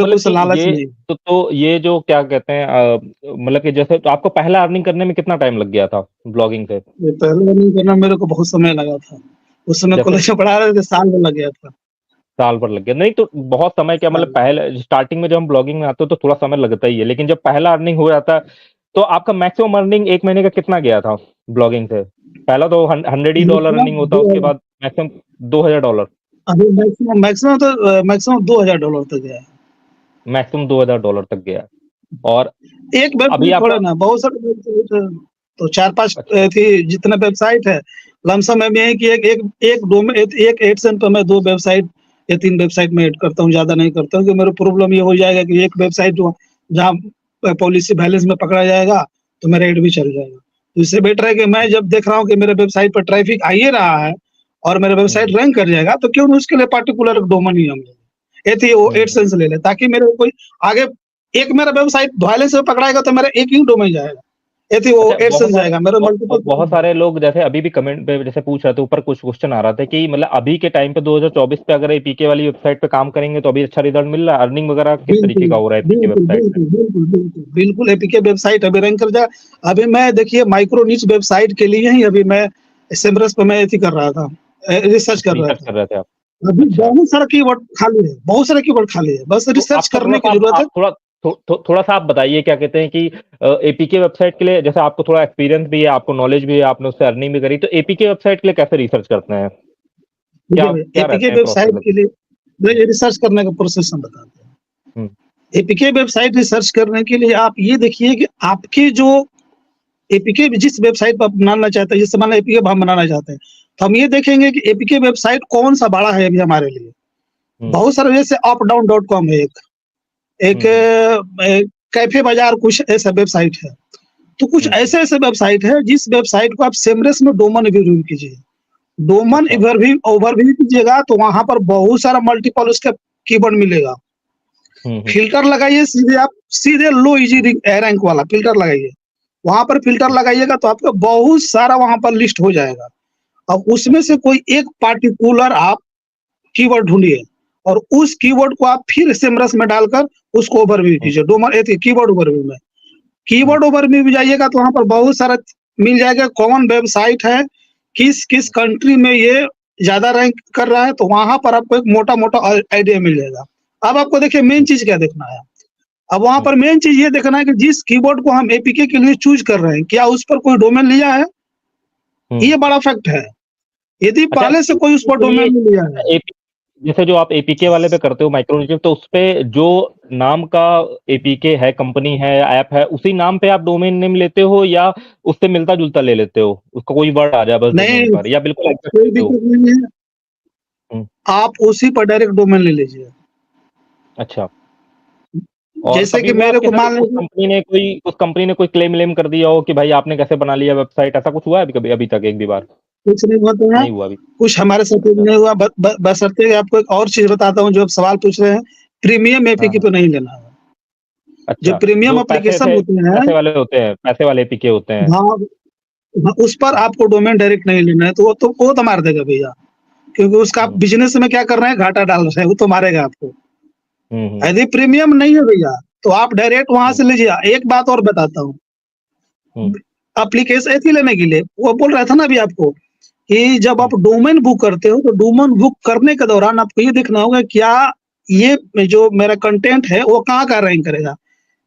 मतलब कुछ कि लालच ये नहीं। ये जो क्या कहते हैं मतलब कि जैसे तो आपको पहला अर्निंग करने में कितना टाइम लग गया था ब्लॉगिंग से? ये पहले रनिंग करना मेरे को बहुत समय लगा था। उस समय जैसे कॉलेज में पढ़ा रहे थे, साल भर लग गया था। साल भर लग गया। नहीं तो बहुत समय क्या मतलब साल पहले स्टार्टिंग में जब हम ब्लॉगिंग में आते हैं तो थोड़ा समय लगता ही है, लेकिन जब पहला अर्निंग हो जाता है, तो आपका मैक्सिमम अर्निंग 1 महीने का कितना गया था ब्लॉगिंग से? पहला तो $100 मैक्सिमम अर्निंग होता है, उसके 2000 बाद मैक्सिमम $2000 अभी मैक्सिमम $2000 तक गया है। मैक्सिमम $2000 तक गया है। और एक अभी वेबसाइट आपका थोड़ा ना, बहुत सारे वेबसाइट है, तो 4-5 अच्छा, थी जितने वेबसाइट है, लमसम में भी है कि एक एक एक डोमेन एक एडसेंस पे मैं 2 वेबसाइट या 3 वेबसाइट में ऐड करता हूँ, ज़्यादा नहीं करता हूँ, कि मेरा प्रॉब्लम ये हो जाएगा कि एक वेबसाइट जो जहाँ पॉलिसी बैलेंस में पकड़ा जाएगा, तो मेरा ऐड भी चल जाएगा। तो इससे बेटर है कि मैं जब देख रहा हूँ कि मेरे वेबसाइट पर ट्रैफिक आ ही रहा है और मेरा हुँ, वेबसाइट रैंक कर जाएगा, तो क्यों ना उसके लिए पार्टिकुलर डोमेन ही हम ले लें। एथी वो हुँ। एडसेंस ले लें, ताकि मेरे को कोई आगे एक मेरा वेबसाइट वायलेंस में पकड़ाएगा तो मेरा एक ही डोमेन जाएगा। एथी वो अच्छा, एडसेंस जाएगा, मेरा मल्टीपल बहुत सारे लोग जैसे अभी भी कमेंट पे जैसे पूछ रहे थे, ऊपर कुछ क्वेश्चन आ रहा था कि मतलब अभी के टाइम पे 2024 पे अगर एपीके वाली वेबसाइट पे काम करेंगे तो अभी अच्छा रिजल्ट मिल रहा है? अर्निंग वगैरह किस तरीके बिल्कुल, का हो रहा है एपीके बिल्कुल, वेबसाइट पे? बिल्कुल, बिल्कुल, बिल्कुल, बिल्कुल एपीके वेबसाइट अभी रैंक कर जाए। अभी मैं देखिए माइक्रो निच वेबसाइट के लिए ही अभी मैं एसएमएस पे मैं एथी कर रहा था, रिसर्च अच्छा, कर रहा रिसर्च था। कर रहे थे आप। अभी अच्छा, बहुत सारा कीवर्ड खाली है, बहुत सारे कीवर्ड खाली है, बस तो रिसर्च आपका करने की थोड़ा-सा ज़रूरत है। आप थोड़ा-सा आप बताइए क्या कहते हैं कि एपीके वेबसाइट के लिए जैसे आपको थोड़ा एक्सपीरियंस भी है, आपको नॉलेज भी है, आपने उससे अर्निंग भी करी, तो एपीके वेबसाइट के लिए कैसे रिसर्च करते हैं? देखिए क्या भई क्या एपीके रहते हैं प्रोसेस? वेबसाइट के लिए देखिए रिसर्च करने का प्रोसेस हम बताते हैं। हुँ, एपीके वेबसाइट रिसर्च करने के लिए आप ये देखिए कि आपकी जो एपीके जिस वेबसाइट पर आप बनाना चाहते हैं, जैसे मान लो एपीके हम बनाना चाहते हैं, तो हम ये देखेंगे कि एपीके वेबसाइट कौन-सा बड़ा है अभी हमारे लिए। हुँ, बहुत सारे जैसे अपडाउन डॉट कॉम है एक, एक हुँ, हुँ, कैफे बाज़ार कुछ ऐसा वेबसाइट है। तो कुछ हुँ, हुँ। ऐसे-ऐसे वेबसाइट है जिस वेबसाइट को आप सेमलेस में डोमेन रिव्यू कीजिए। डोमेन अच्छा। ओवरव्यू ओवरव्यू कीजिएगा तो वहाँ पर बहुत सारा मल्टीपल उसका कीवर्ड मिलेगा। हुँ, हुँ, फ़िल्टर लगाइए सीधे आप सीधे लो इजी रैंक वाला फ़िल्टर लगाइए। वहाँ पर फ़िल्टर हुँ। लगाइएगा तो आपका बहुत सारा वहाँ पर लिस्ट हो जाएगा। अब उसमें से अच्छा। कोई एक पार्टिकुलर आप कीवर्ड ढूँढिए और उस कीवर्ड को आप फिर सेमरस में डालकर उसको ओवरव्यू हुँ, कीजिए। डोमेन एथी कीवर्ड ओवरव्यू में। हुँ, कीवर्ड ओवरव्यू में जाइएगा तो वहाँ पर बहुत सारा मिल जाएगा, कौन वेबसाइट है, किस-किस हुँ, कंट्री में ये ज़्यादा रैंक कर रहा है, तो वहाँ पर आपको एक मोटा-मोटा आइडिया मिल जाएगा। अब आपको देखिए मेन हुँ, चीज़ क्या देखना है, अब वहाँ हुँ, पर मेन चीज़ ये देखना है कि जिस कीवर्ड को हम एपीके के लिए चूज़ कर रहे हैं, क्या उस पर कोई डोमेन लिया है? हुँ। ये बड़ा फैक्ट है। यदि अच्छा, पहले से कोई उस एपीके पर के लिए डोमेन नहीं लिया है, एपी जैसे जो आप एपीके वाले पे करते हो माइक्रोनिचेव तो उसपे जो नाम का एपीके है, कंपनी है, ऐप है, उसी नाम पे आप डोमेन नेम लेते हो या उससे मिलता-जुलता ले लेते हो? उसका कोई वर्ड आ जाए बस डोमेन नहीं पर या बिल्कुल एग्ज़ैक्ट कोई लेते हो? दिक्कत नहीं है, हुँ, आप उसी पर डायरेक्ट डोमेन ले लीजिए। अच्छा। और जैसे कभी कि हुआ मेरे आपके को साथ मान लीजिए उस कंपनी ने कोई क्लेम-वेम कर दिया हो कि भाई आपने कैसे बना लिया वेबसाइट, ऐसा कुछ हुआ है अभी तक एक भी बार? कुछ नहीं हुआ तो है, नहीं हुआ अभी। कुछ हमारे साथ भी अच्छा, नहीं हुआ, ब ब बशर्ते आपको एक और चीज़ बताता हूँ जो आप सवाल पूछ रहे हैं, प्रीमियम हाँ, एपीके हाँ। पे नहीं लेना है। जो अच्छा, प्रीमियम जो पैसे एप्लीकेशन से होते हैं, पैसे वाले होते हैं, पैसे वाले एपीके होते हैं। हाँ, हाँ, उस पर हुँ, आपको डोमेन डायरेक्ट नहीं लेना है, तो वो तो मार देगा भैया, क्योंकि उसका आप हुँ, बिज़नेस में क्या कर रहे हैं, घाटा डाल रहे हैं, वो तो मारेगा आपको। हुँ, हुँ, यदि प्रीमियम नहीं है भैया, तो आप डायरेक्ट वहाँ हुँ, से लीजिए। एक बात और बताता हूँ, हुँ, एप्लीकेशन एथी लेने के लिए, वो बोल रहा था ना अभी आपको कि जब हुँ, आप डोमेन बुक करते हो, तो डोमेन बुक करने के दौरान आपको ये देखना होगा क्या ये जो मेरा कंटेंट है, वो कहाँ का रैंक करेगा।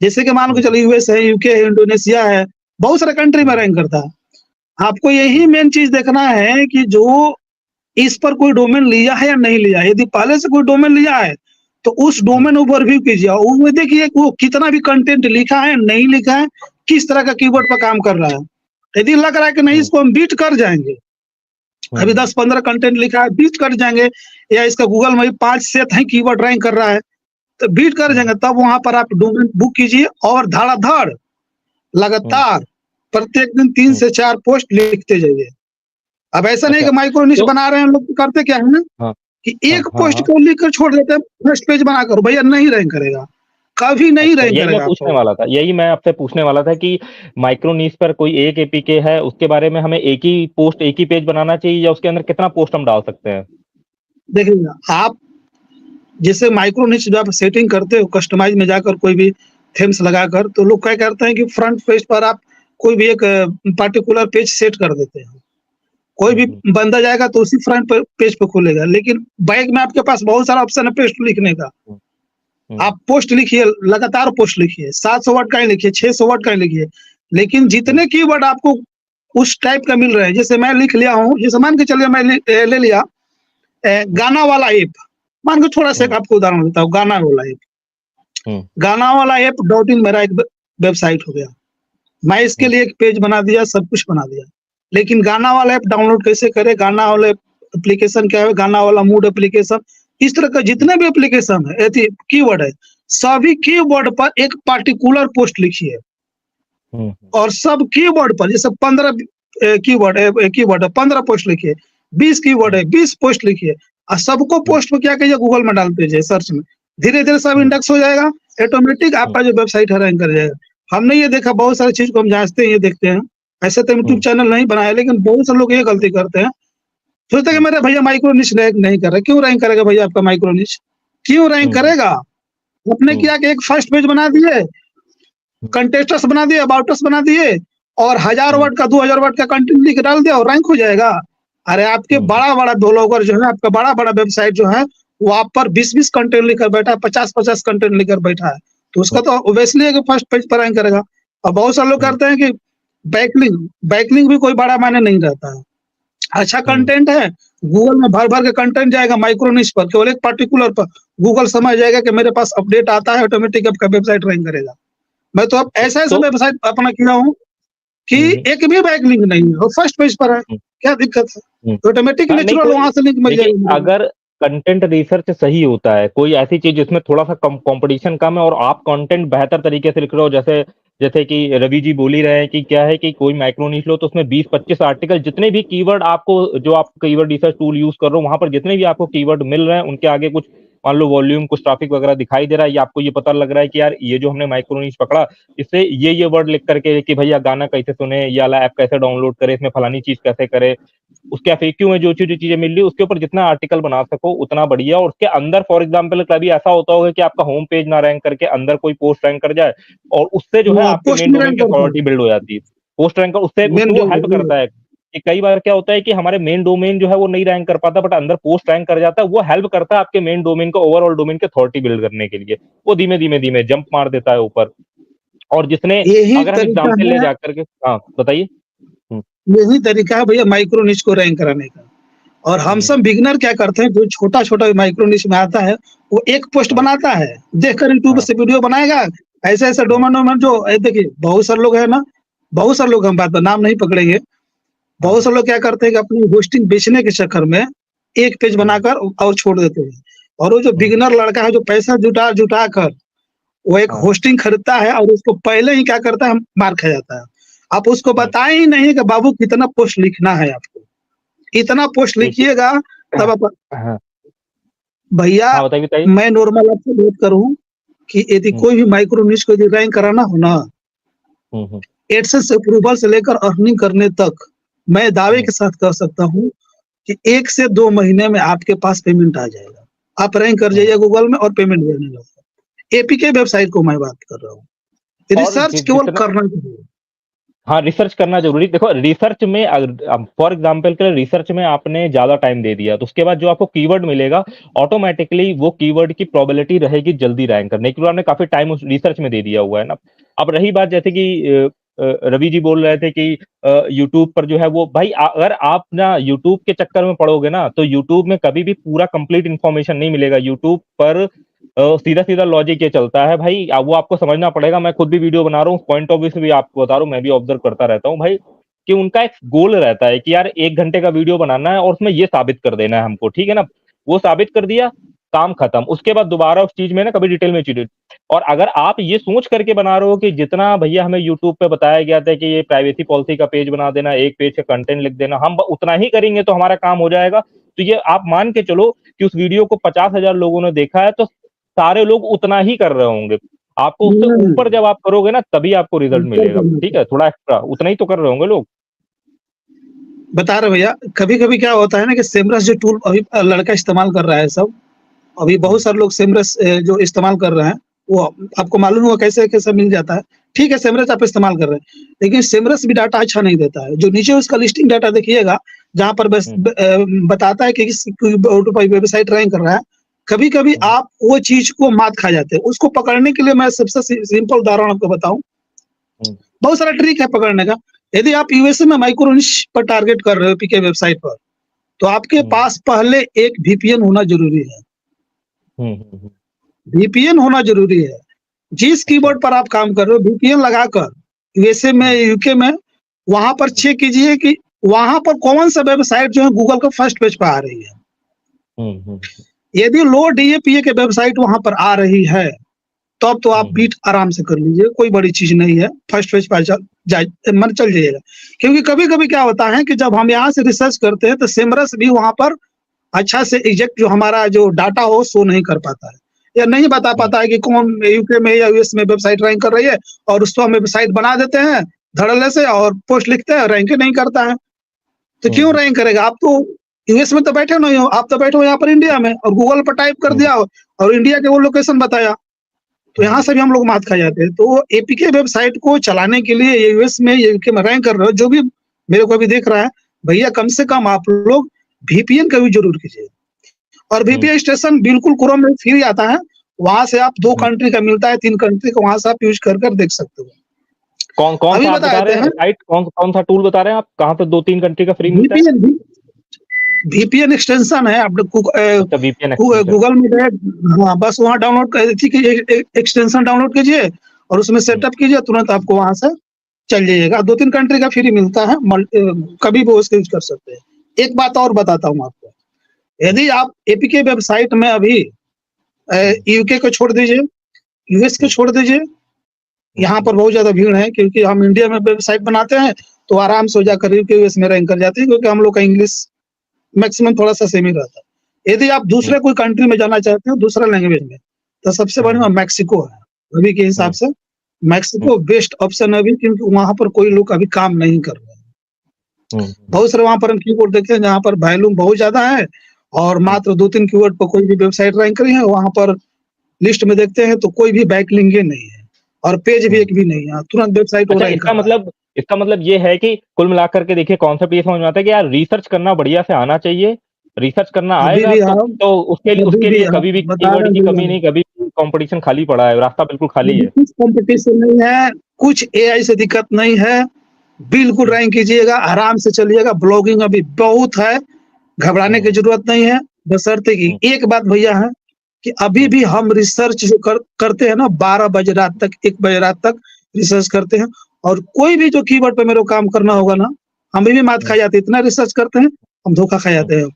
जैसे कि मान के हुँ, चलिए यूएस है, यूके है, इंडोनेशिया है, बहुत सारे कंट्री में हुँ, रैंक करता है। आपको यही हुँ, मेन चीज़ देखना है कि जो इस पर कोई डोमेन लिया है या नहीं लिया है। यदि पहले से कोई डोमेन लिया है, तो उस हुँ, डोमेन ओवरव्यू कीजिए और उसमें देखिए कि वो कितना भी कंटेंट लिखा है, नहीं लिखा है, किस तरह का कीवर्ड पर काम कर रहा है। यदि लग रहा है कि नहीं हुँ, इसको हम बीट कर जाएँगे, हुँ, अभी हुँ, 10-15 कंटेंट लिखा है, बीट कर जाएँगे या इसका गूगल में 5 सेट है कीवर्ड रैंक कर रहा है, तो बीट कर हुँ, जाएँगे, तब वहाँ पर आप डोमेन बुक कीजिए और धड़ाधड़ हुँ, लगातार प्रत्येक दिन 3 हुँ। से 4 पोस्ट लिखते जाइए। अब ऐसा नहीं अच्छा, कि माइक्रो निश तो बना रहे हैं हम लोग, तो करते क्या है ना हाँ, कि हाँ, एक हाँ, पोस्ट हाँ। को लिख कर छोड़ देते हैं, फर्स्ट पेज बनाकर, भैया नहीं रैंक करेगा, कभी नहीं अच्छा, रैंक करेगा आपका वो। यही मैं आपसे पूछने वाला था कि माइक्रो नीश पर कोई एक एपीके है, उसके बारे में हमें एक ही पोस्ट, एक ही पेज बनाना चाहिए या उसके अंदर कितना पोस्ट हम डाल सकते हैं? देखिए आप जैसे माइक्रो निश जो आप सेटिंग करते हो कस्टमाइज में जाकर कोई भी थीम्स लगाकर, तो लोग क्या करते हैं कि फ्रंट पेज पर आप कोई भी एक पार्टिकुलर पेज सेट कर देते हैं। कोई भी बंदा जाएगा तो उसी फ्रंट पेज पे खुलेगा, लेकिन बैक में आपके पास बहुत सारा ऑप्शन है पोस्ट लिखने का। आप पोस्ट लिखिए, लगातार पोस्ट लिखिए, 700 वर्ड का ही लिखिए, 600 वर्ड का ही लिखिए, लेकिन जितने कीवर्ड आपको उस टाइप का मिल रहे हैं, जैसे मैं लिख लिया हूँ, जैसे मान के चलिए मैं ले लिया गाना वाला ऐप, मान के थोड़ा सा आपको उदाहरण देता हूँ, गाना वाला ऐप। गाना वाला ऐप .in मेरा एक वेबसाइट हो गया, मैं इसके लिए एक पेज बना दिया, सब कुछ बना दिया, लेकिन गाना वाला ऐप डाउनलोड कैसे करें, गाना वाला एप्लीकेशन क्या है, गाना वाला मूड एप्लीकेशन, इस तरह का जितने भी एप्लीकेशन है, कीवर्ड है, सभी कीवर्ड पर एक पार्टिकुलर पोस्ट लिखिए, और सब कीवर्ड पर जैसे 15 कीवर्ड है 15 पोस्ट लिखिए, 20 कीवर्ड है 20 पोस्ट लिखिए, और सबको पोस्ट को क्या कीजिए, गूगल में डाल दीजिए सर्च में, धीरे धीरे सब इंडेक्स हो जाएगा, ऑटोमेटिक आपका जो वेबसाइट है रैंक कर जाएगा। हमने ये देखा, बहुत सारी चीज को हम जांचते हैं, ये देखते हैं, ऐसे तो यूट्यूब चैनल नहीं बनाया, लेकिन बहुत से लोग ये गलती करते हैं, सोचते हैं कि मेरे भैया माइक्रो निश रैंक नहीं कर रहा, क्यों रैंक करेगा भैया आपका माइक्रो निश, क्यों रैंक करेगा? आपने किया कि एक फर्स्ट पेज बना दिए, कंटेस्टर्स बना दिए, अबाउटर्स बना दिए, और 1000 वर्ड का 2000 वर्ड का कंटेंट लिख डाल दिया और रैंक हो जाएगा। अरे आपके बड़ा बड़ा डेवलपर जो है, आपका बड़ा बड़ा वेबसाइट जो है, वो आप पर 20-20 कंटेंट लिखकर बैठा है, 50-50 कंटेंट लिखकर बैठा है, तो उसका तो ऑब्वियसली है कि फर्स्ट पेज पर रैंक करेगा। और बहुत सारे लोग करते हैं कि बैकलिंक भी कोई बड़ा मायने नहीं रहता है, अच्छा कंटेंट है, गूगल में भर भर के कंटेंट जाएगा, माइक्रो निश पर केवल एक पर्टिकुलर पर गूगल समझ जाएगा कि मेरे पास अपडेट आता है, ऑटोमेटिक आपका वेबसाइट रैंक करेगा। मैं तो अब ऐसा वेबसाइट अपना किया हूँ कि एक भी बैकलिंक नहीं है और फर्स्ट पेज पर है, क्या दिक्कत है, ऑटोमेटिक नेचुरल वहां से लिंक मिल जाएगा। अगर कंटेंट रिसर्च सही होता है, कोई ऐसी चीज जिसमें थोड़ा सा कंपटीशन कम है और आप कंटेंट बेहतर तरीके से लिख रहे हो, जैसे जैसे कि रवि जी बोल ही रहे हैं कि क्या है कि कोई माइक्रो निश लो तो उसमें 20-25 आर्टिकल, जितने भी कीवर्ड आपको, जो आप कीवर्ड रिसर्च टूल यूज कर रहे हो, वहां पर जितने भी आपको कीवर्ड मिल रहे हैं, उनके आगे कुछ मान लो वॉल्यूम, कुछ ट्रैफिक वगैरह दिखाई दे रहा है, या आपको ये पता लग रहा है कि यार ये जो हमने माइक्रो निश पकड़ा, इससे ये वर्ड लिख करके कि भैया गाना कैसे सुने, ये वाला ऐप कैसे डाउनलोड करे, इसमें फलानी चीज कैसे करे, उसके एफएक्यू में जो चीजें मिल रही है उसके ऊपर जितना आर्टिकल बना सको उतना बढ़िया। और उसके अंदर फॉर एग्जांपल कभी ऐसा होता होगा कि आपका होम पेज ना रैंक करके अंदर कोई पोस्ट रैंक कर जाए, और उससे जो है आपके मेन डोमेन की अथॉरिटी बिल्ड हो जाती है। पोस्ट रैंक उससे वो हेल्प करता है कि कई बार क्या होता है कि हमारे मेन डोमेन जो है वो नहीं रैंक कर पाता, बट अंदर पोस्ट रैंक कर जाता है, वो हेल्प करता है आपके मेन डोमेन को, ओवरऑल डोमेन की अथॉरिटी बिल्ड करने के लिए, वो धीमे धीमे जंप मार देता है ऊपर। और जिसने, अगर हम एग्जाम्पल ले जाकर के, हाँ बताइए। यही तरीका है भैया माइक्रो निश को रैंक कराने का। और हम सब बिगिनर क्या करते हैं, जो छोटा छोटा माइक्रो निश में आता है, वो एक पोस्ट बनाता है, देखकर यूट्यूब से वीडियो बनाएगा, ऐसे ऐसे डोमेन जो देखिए बहुत सारे लोग है ना, बहुत सारे लोग, हम बात नाम नहीं पकड़ेंगे, बहुत सारे लोग क्या करते हैं कि अपनी होस्टिंग बेचने के चक्कर में एक पेज बनाकर और छोड़ देते हैं, और वो जो बिगिनर लड़का है जो पैसा जुटा कर वो एक होस्टिंग खरीदता है, और उसको पहले ही क्या करता है, मार खा जाता है। आप उसको बताए ही नहीं कि बाबू कितना पोस्ट लिखना है, आपको इतना पोस्ट लिखिएगा तब आप भैया। मैं नॉर्मल आपसे बात करूं कि यदि कोई भी माइक्रो निश को यदि रैंक कराना हो ना, एडसेंस अप्रूवल से लेकर अर्निंग करने तक, मैं दावे के साथ कह सकता हूं कि 1 से 2 महीने में आपके पास पेमेंट आ जाएगा, आप रैंक कर जाइए गूगल में और पेमेंट देने लगेगा। एपीके वेबसाइट को मैं बात कर रहा हूँ, रिसर्च केवल करना चाहिए। हाँ, रिसर्च करना जरूरी। देखो रिसर्च में, फॉर एग्जांपल के लिए रिसर्च में आपने ज्यादा टाइम दे दिया तो उसके बाद जो आपको कीवर्ड मिलेगा, ऑटोमेटिकली वो कीवर्ड की प्रोबेबिलिटी रहेगी जल्दी रैंक करने की, आपने काफी टाइम उस रिसर्च में दे दिया हुआ है ना। अब रही बात, जैसे कि रवि जी बोल रहे थे कि यूट्यूब पर जो है वो, भाई अगर आप ना यूट्यूब के चक्कर में पड़ोगे ना, तो यूट्यूब में कभी भी पूरा कंप्लीट इन्फॉर्मेशन नहीं मिलेगा। यूट्यूब पर सीधा सीधा लॉजिक ये चलता है भाई, वो आपको समझना पड़ेगा। मैं खुद भी वीडियो बना रहा हूँ, पॉइंट ऑफ व्यू से भी आपको बता रहा हूँ, मैं भी ऑब्जर्व करता रहता हूँ भाई, कि उनका एक गोल रहता है कि यार 1 घंटे का वीडियो बनाना है और उसमें ये साबित कर देना है हमको, ठीक है ना। वो साबित कर दिया, काम खत्म। उसके बाद दोबारा उस चीज में ना कभी डिटेल में चीजें। और अगर आप ये सोच करके बना रहे हो कि जितना भैया हमें यूट्यूब पे बताया गया था कि ये प्राइवेसी पॉलिसी का पेज बना देना, 1 पेज का कंटेंट लिख देना, हम उतना ही करेंगे तो हमारा काम हो जाएगा, तो ये आप मान के चलो कि उस वीडियो को 50,000 लोगों ने देखा है, तो सारे लोग उतना ही कर रहे होंगे। आपको उससे ऊपर जब आप करोगे ना, तभी आपको रिजल्ट मिलेगा, ठीक है, थोड़ा एक्स्ट्रा, उतना ही तो कर रहे होंगे लोग। बता रहे भैया, कभी कभी क्या होता है ना कि सेमरस जो टूल अभी लड़का इस्तेमाल कर रहा है सब, अभी बहुत सारे लोग सेमरस जो इस्तेमाल कर रहे हैं, वो आपको मालूम होगा कैसे-कैसे मिल जाता है। ठीक है, सेमरस आप इस्तेमाल कर रहे हैं, लेकिन सेमरस भी डाटा अच्छा नहीं देता है। जो नीचे उसका लिस्टिंग डाटा देखिएगा, जहाँ पर बताता है कि कोई वेबसाइट रैंक कर रहा है, कभी-कभी आप वो चीज़ को मात खा जाते हैं। उसको पकड़ने के लिए मैं सबसे सिंपल उदाहरण आपको बताऊँ, बहुत सारा ट्रिक है पकड़ने का। यदि आप यूएसए में माइक्रोनिश पर टारगेट कर रहे हो पीके वेबसाइट पर, तो आपके पास पहले एक वीपीएन होना ज़रूरी है। वीपीएन होना ज़रूरी है। जिस कीवर्ड पर आप काम कर रहे हो, वीपीएन लगाकर यूएसए में, यूके में, वहाँ पर चेक कीजिए कि वहाँ पर कौन-सा वेबसाइट जो है गूगल का फर्स्ट पेज पे आ रही है। यदि लो डीएपीए के वेबसाइट वहाँ पर आ रही है, तब तो आप बीट आराम से कर लीजिए, कोई बड़ी चीज़ नहीं है, फर्स्ट पेज पर चल जाइएगा। क्योंकि कभी-कभी क्या होता है कि जब हम यहाँ से रिसर्च करते हैं, तो सेमरस भी वहाँ पर अच्छा से एग्जैक्ट जो हमारा जो डाटा हो, शो नहीं कर पाता है, या नहीं बता पाता है कि कौन यूके में या यूएस में वेबसाइट रैंक कर रही है, और उसको हम वेबसाइट बना देते हैं धड़ल्ले से और पोस्ट लिखते हैं, रैंक ही नहीं करता है। तो क्यों रैंक करेगा? आप तो यूएस में तो बैठे नहीं हो, आप तो बैठे हो यहाँ पर इंडिया में, और गूगल पर टाइप कर दिया और इंडिया के वो लोकेशन बताया, तो यहाँ से भी हम लोग मात खा जाते हैं। तो एपीके वेबसाइट को चलाने के लिए यूएस में, यूके में रैंक कर रहे हो, जो भी मेरे को अभी देख रहा है, भैया कम से कम आप लोग वीपीएन का भी जरूर कीजिए। और वीपीएन स्टेशन बिल्कुल क्रोम में फ्री आता है, वहां से आप 2 कंट्री का मिलता है, 3 कंट्री का, वहां से आप यूज कर देख सकते हो। कौन सा आप बता रहे हैं साइट, कौन सा टूल बता रहे हैं आप, कहाँ पे 2-3 कंट्री का फ्री मिलता है? वीपीएन एक्सटेंशन है, आप गूगल में गए, हाँ, बस वहाँ डाउनलोड एक्सटेंशन डाउनलोड कीजिए और उसमें सेटअप कीजिए, तुरंत आपको वहां से चल जाइएगा। 2-3 कंट्री का फ्री मिलता है, कभी भी उसको यूज कर सकते हैं। एक बात और बताता हूँ आपको, यदि आप एपीके वेबसाइट में अभी यूके को छोड़ दीजिए, यूएस को छोड़ दीजिए, यहाँ पर बहुत ज्यादा भीड़ है, क्योंकि हम इंडिया में वेबसाइट बनाते हैं तो आराम से हो जाकर यूके यूएस में रैंक कर जाती है, क्योंकि हम लोग का इंग्लिश मैक्सिमम थोड़ा सा सेम ही रहता है। यदि आप दूसरे कोई कंट्री में जाना चाहते हो दूसरा लैंग्वेज में, तो सबसे बढ़िया मैक्सिको है अभी के हिसाब से। मैक्सिको बेस्ट ऑप्शन है अभी, क्योंकि वहां पर कोई लोग अभी काम नहीं कर रहे हैं। बहुत सारे वहां पर हम कीवर्ड देखते हैं जहाँ पर वैल्यूम बहुत ज्यादा है, और मात्र 2-3 कीवर्ड पर कोई भी वेबसाइट रैंक करी है। वहां पर लिस्ट में देखते हैं तो कोई भी बैकलिंक नहीं है, और पेज भी एक भी नहीं है, तुरंत वेबसाइट अच्छा, इसका मतलब ये है कि कुल मिलाकर के देखिए कॉन्सेप्ट ये समझ में आता है कि यार रिसर्च करना बढ़िया से आना चाहिए, रिसर्च करना आएगा तो उसके लिए कभी भी कीवर्ड की कमी नहीं, कभी भी कंपटीशन खाली पड़ा है, रास्ता बिल्कुल खाली है। कुछ कंपटीशन नहीं है, कुछ एआई से दिक्कत नहीं है, बिल्कुल रैंक कीजिएगा, आराम से चलिएगा। ब्लॉगिंग अभी बहुत है, घबराने की जरूरत नहीं है, बशर्ते कि एक बात भैया है कि अभी भी हम रिसर्च जो करते हैं ना, 12 बजे रात तक, 1 बजे रात तक रिसर्च करते हैं, और कोई भी जो कीवर्ड पे मेरे को काम करना होगा ना, हमें भी मात खा जाती है, इतना रिसर्च करते हैं हम धोखा खा जाते हैं।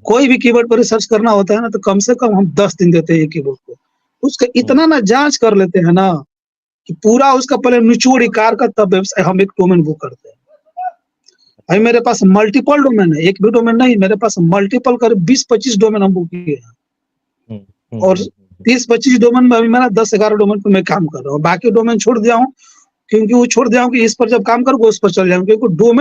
कोई भी कीवर्ड पर रिसर्च करना होता है ना, तो कम से कम हम 10 दिन देते हैं कीवर्ड को, उसका इतना ना जांच कर लेते हैं ना कि पूरा उसका पहले निचोड़ इकार का, तब हम एक डोमेन बुक करते हैं। अभी मेरे पास मल्टीपल डोमेन है, एक भी डोमेन नहीं, मेरे पास मल्टीपल कर 20-25 डोमेन हम बुक किए हैं, और 30-25 डोमेन में अभी मेरा 10-11 डोमेन पर मैं काम कर रहा हूँ। बाकी डोमेन छोड़ दिया हूँ, क्योंकि वो छोड़ दिया हूँ कि इस पर जब काम करूँगा उस पर चल जाऊंगा, क्योंकि डोमेन